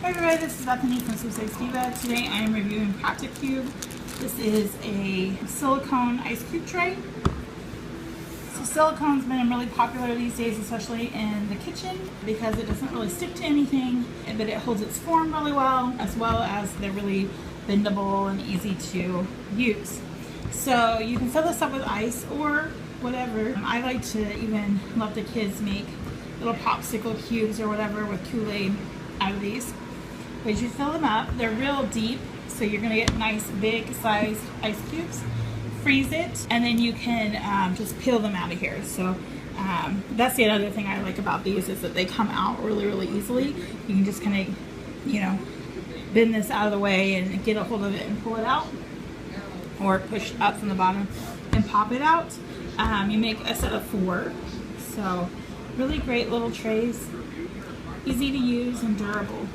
Hi everybody, this is Bethany from Sweepstakes Diva. Today I am reviewing PratiCube. This is a silicone ice cube tray. So silicone's been really popular these days, especially in the kitchen, because it doesn't really stick to anything, but it holds its form really well as they're really bendable and easy to use. So you can fill this up with ice or whatever. I like to even let the kids make little popsicle cubes or whatever with Kool-Aid out of these. But you fill them up, they're real deep, so you're gonna get nice big sized ice cubes. Freeze it, and then you can just peel them out of here. So that's the other thing I like about these, is that they come out really easily. You can just kind of, you know, bend this out of the way and get a hold of it and pull it out, or push up from the bottom and pop it out. You make a set of 4, so really great little trays, easy to use and durable.